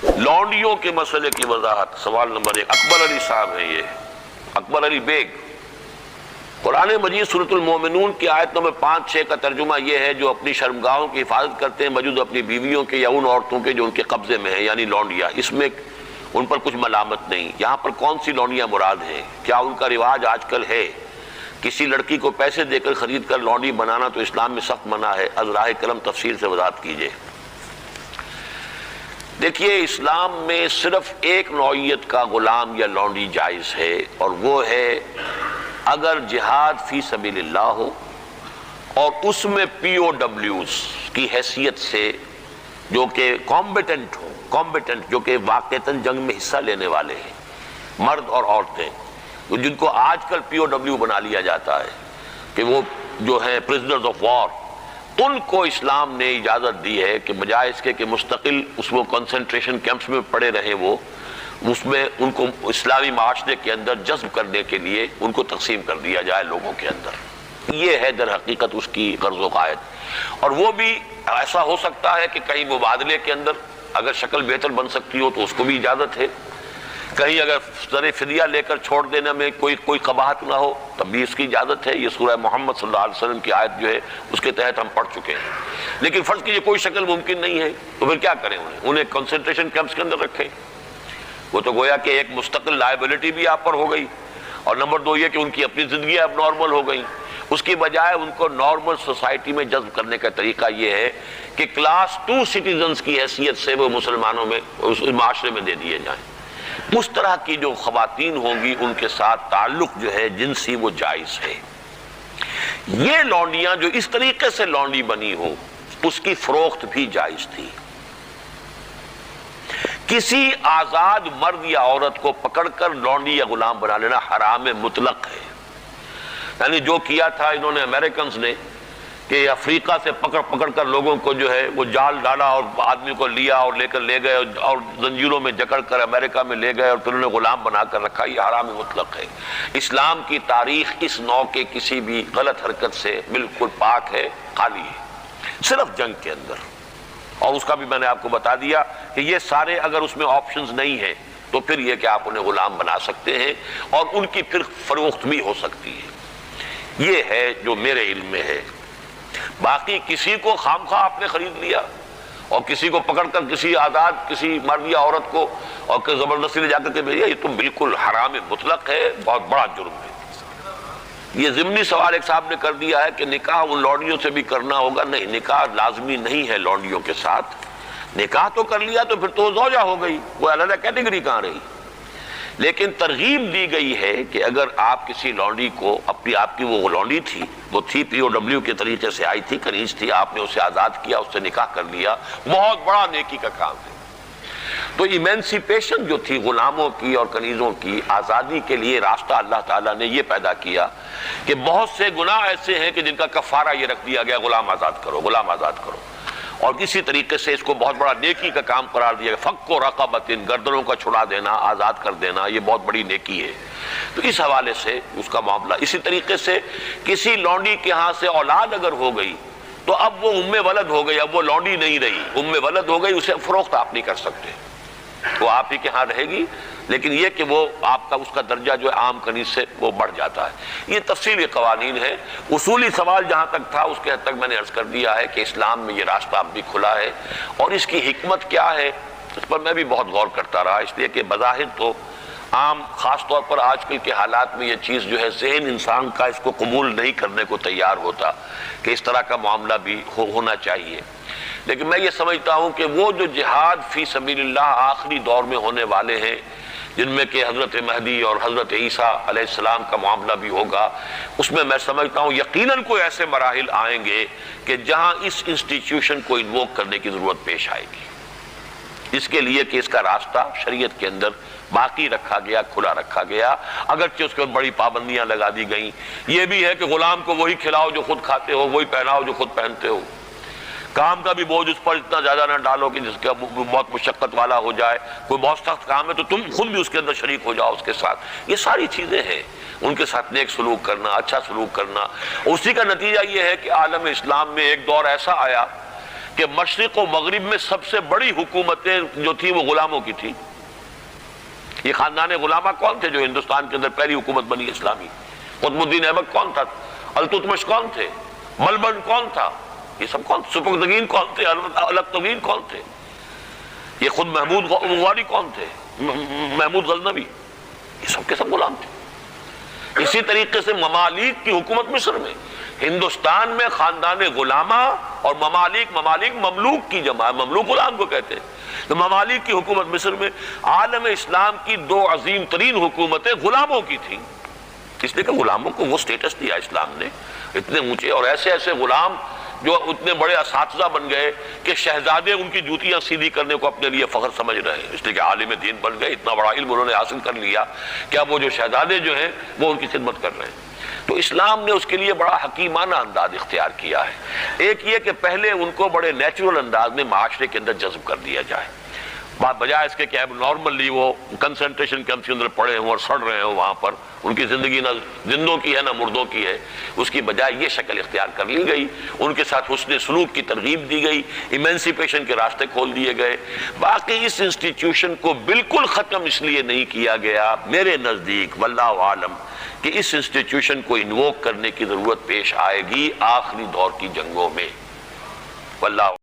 لونڈیوں کے مسئلے کی وضاحت، سوال نمبر 1، اکبر علی صاحب ہیں، یہ اکبر علی بیگ۔ قرآن مجید سورۃ المومنون کی آیت نمبر 5-6 کا ترجمہ یہ ہے جو اپنی شرمگاہوں کی حفاظت کرتے ہیں موجود اپنی بیویوں کے یا ان عورتوں کے جو ان کے قبضے میں ہیں، یعنی لونڈیاں۔ اس میں ان پر کچھ ملامت نہیں۔ یہاں پر کون سی لونڈیاں مراد ہیں؟ کیا ان کا رواج آج کل ہے؟ کسی لڑکی کو پیسے دے کر خرید کر لونڈی بنانا تو اسلام میں سخت منع ہے، از راہ کرم تفصیل سے وضاحت کیجیے۔ دیکھیے، اسلام میں صرف ایک نوعیت کا غلام یا لونڈی جائز ہے، اور وہ ہے اگر جہاد فی سبیل اللہ ہو اور اس میں پی او ڈبلیوز کی حیثیت سے جو کہ کمبیٹنٹ ہوں، جو کہ واقعتاً جنگ میں حصہ لینے والے ہیں، مرد اور عورتیں، جن کو آج کل پی او ڈبلیو بنا لیا جاتا ہے کہ وہ جو ہیں پرزنرز آف وار، ان کو اسلام نے اجازت دی ہے کہ بجائے اس کے کہ مستقل اس وہ کنسنٹریشن کیمپس میں پڑے رہیں، وہ اس میں ان کو اسلامی معاشرے کے اندر جذب کرنے کے لیے ان کو تقسیم کر دیا جائے لوگوں کے اندر۔ یہ ہے در حقیقت اس کی غرض و قائد، اور وہ بھی ایسا ہو سکتا ہے کہ کہیں مبادلے کے اندر اگر شکل بہتر بن سکتی ہو تو اس کو بھی اجازت ہے، کہیں اگر زر فدیہ لے کر چھوڑ دینے میں کوئی قباحت نہ ہو تب بھی اس کی اجازت ہے۔ یہ سورہ محمد صلی اللہ علیہ وسلم کی آیت جو ہے اس کے تحت ہم پڑھ چکے ہیں۔ لیکن فرض کیجئے کوئی شکل ممکن نہیں ہے تو پھر کیا کریں؟ انہیں کنسنٹریشن کیمپس کے اندر رکھیں۔ وہ تو گویا کہ ایک مستقل لائبلٹی بھی آپ پر ہو گئی، اور نمبر 2 یہ کہ ان کی اپنی زندگی اب نارمل ہو گئی۔ اس کی بجائے ان کو نارمل سوسائٹی میں جذب کرنے کا طریقہ یہ ہے کہ کلاس 2 سٹیزنز کی حیثیت سے وہ مسلمانوں میں اس معاشرے میں دے دیے جائیں۔ اس طرح کی جو خواتین ہوں گی ان کے ساتھ تعلق جو ہے جنسی وہ جائز ہے۔ یہ لونڈیاں جو اس طریقے سے لونڈی بنی ہو اس کی فروخت بھی جائز تھی۔ کسی آزاد مرد یا عورت کو پکڑ کر لونڈی یا غلام بنا لینا حرام مطلق ہے۔ یعنی جو کیا تھا انہوں نے امریکنز نے کہ افریقہ سے پکڑ کر لوگوں کو جو ہے وہ جال ڈالا اور آدمی کو لیا اور لے کر لے گئے اور زنجیروں میں جکڑ کر امریکہ میں لے گئے اور پھر انہیں غلام بنا کر رکھا، یہ حرام مطلق ہے۔ اسلام کی تاریخ اس نوع کے کسی بھی غلط حرکت سے بالکل پاک ہے، خالی ہے، صرف جنگ کے اندر۔ اور اس کا بھی میں نے آپ کو بتا دیا کہ یہ سارے اگر اس میں آپشنز نہیں ہیں تو پھر یہ کہ آپ انہیں غلام بنا سکتے ہیں اور ان کی پھر فروخت بھی ہو سکتی ہے۔ یہ ہے جو میرے علم میں ہے۔ باقی کسی کو خام خواہ آپ نے خرید لیا اور کسی کو پکڑ کر کسی آزاد کسی مرد یا عورت کو اور زبردستی لے جا کر کے بھیجا، یہ تو بالکل حرام مطلق ہے، بہت بڑا جرم ہے۔ یہ ضمنی سوال ایک صاحب نے کر دیا ہے کہ نکاح ان لونڈیوں سے بھی کرنا ہوگا۔ نہیں، نکاح لازمی نہیں ہے لونڈیوں کے ساتھ۔ نکاح تو کر لیا تو پھر تو زوجہ ہو گئی، وہ علیحدہ کیٹیگری کہاں رہی۔ لیکن ترغیب دی گئی ہے کہ اگر آپ کسی لونڈی کو آپ کی وہ لونڈی تھی، وہ تھی پی او ڈبلیو کے طریقے سے آئی تھی، کنیز تھی، آپ نے اسے آزاد کیا، اس سے نکاح کر لیا، بہت بڑا نیکی کا کام ہے۔ تو ایمینسیپیشن جو تھی غلاموں کی اور کنیزوں کی آزادی کے لیے راستہ اللہ تعالیٰ نے یہ پیدا کیا کہ بہت سے گناہ ایسے ہیں کہ جن کا کفارہ یہ رکھ دیا گیا، غلام آزاد کرو، غلام آزاد کرو، اور اسی طریقے سے اس کو بہت بڑا نیکی کا کام قرار دیا گیا۔ فک و رقبۃ، گردنوں کا چھڑا دینا، آزاد کر دینا، یہ بہت بڑی نیکی ہے۔ تو اس حوالے سے اس کا معاملہ اسی طریقے سے کسی لونڈی کے ہاں سے اولاد اگر ہو گئی تو اب وہ ام ولد ہو گئی، اب وہ لونڈی نہیں رہی، ام ولد ہو گئی، اسے فروخت آپ نہیں کر سکتے، وہ آپ ہی کے ہاں رہے گی، لیکن یہ کہ وہ آپ کا اس کا درجہ جو ہے عام کنیز سے وہ بڑھ جاتا ہے۔ یہ تفصیلی قوانین ہے۔ اصولی سوال جہاں تک تھا اس کے حد تک میں نے عرض کر دیا ہے کہ اسلام میں یہ راستہ اب بھی کھلا ہے، اور اس کی حکمت کیا ہے اس پر میں بھی بہت غور کرتا رہا، اس لیے کہ بظاہر تو عام خاص طور پر آج کل کے حالات میں یہ چیز جو ہے ذہن انسان کا اس کو قبول نہیں کرنے کو تیار ہوتا کہ اس طرح کا معاملہ بھی ہونا چاہیے۔ لیکن میں یہ سمجھتا ہوں کہ وہ جو جہاد فی سبیل اللہ آخری دور میں ہونے والے ہیں، جن میں کہ حضرت مہدی اور حضرت عیسیٰ علیہ السلام کا معاملہ بھی ہوگا، اس میں سمجھتا ہوں یقیناً کوئی ایسے مراحل آئیں گے کہ جہاں اس انسٹیٹیوشن کو انووک کرنے کی ضرورت پیش آئے گی، اس کے لیے کہ اس کا راستہ شریعت کے اندر باقی رکھا گیا، کھلا رکھا گیا، اگرچہ اس کے بڑی پابندیاں لگا دی گئیں۔ یہ بھی ہے کہ غلام کو وہی کھلاؤ جو خود کھاتے ہو، وہی پہناؤ جو خود پہنتے ہو، کام کا بھی بوجھ اس پر اتنا زیادہ نہ ڈالو کہ جس کا بہت مشقت والا ہو جائے، کوئی بہت سخت کام ہے تو تم خود بھی اس کے اندر شریک ہو جاؤ اس کے ساتھ۔ یہ ساری چیزیں ہیں، ان کے ساتھ نیک سلوک کرنا، اچھا سلوک کرنا۔ اسی کا نتیجہ یہ ہے کہ عالم اسلام میں ایک دور ایسا آیا کہ مشرق و مغرب میں سب سے بڑی حکومتیں جو تھی وہ غلاموں کی تھی۔ یہ خاندان غلامہ کون تھے جو ہندوستان کے اندر پہلی حکومت بنی اسلامی؟ قطب الدین ایبک کون تھا؟ التتمش کون تھے؟ ملبن کون تھا؟ یہ سب کون؟ سپکدگین کون تھے؟ الکتگین کون تھے؟ یہ خود محمود غواری کون تھے؟ محمود غزنوی، یہ سب کے سب غلام تھے۔ اسی طریقے سے ممالک کی حکومت مصر میں، ہندوستان میں خاندان غلامہ اور ممالک مملوک کی جمع ہے، مملوک غلام کو کہتے ہیں۔ تو ممالک کی حکومت مصر میں، عالم اسلام کی دو عظیم ترین حکومتیں غلاموں کی تھیں، اس لیے کہ غلاموں کو وہ سٹیٹس دیا اسلام نے، اتنے اونچے اور ایسے ایسے غلام جو اتنے بڑے اساتذہ بن گئے کہ شہزادے ان کی جوتیاں سیدھی کرنے کو اپنے لیے فخر سمجھ رہے ہیں، اس لیے کہ عالم دین بن گئے، اتنا بڑا علم انہوں نے حاصل کر لیا کہ اب وہ جو شہزادے جو ہیں وہ ان کی خدمت کر رہے ہیں۔ تو اسلام نے اس کے لیے بڑا حکیمانہ انداز اختیار کیا ہے۔ ایک یہ کہ پہلے ان کو بڑے نیچرل انداز میں معاشرے کے اندر جذب کر دیا جائے، بجائے اس کے کہ اب نارملی وہ کنسنٹریشن کیمپ کے اندر پڑے ہوں اور سڑ رہے ہوں، وہاں پر ان کی زندگی نہ زندوں کی ہے نہ مردوں کی ہے، اس کی بجائے یہ شکل اختیار کر لی گئی، ان کے ساتھ حسن سلوک کی ترغیب دی گئی، ایمنسیپیشن کے راستے کھول دیے گئے۔ باقی اس انسٹیٹیوشن کو بالکل ختم اس لیے نہیں کیا گیا میرے نزدیک واللہ عالم کہ اس انسٹیٹیوشن کو انووک کرنے کی ضرورت پیش آئے گی آخری دور کی جنگوں میں، واللہ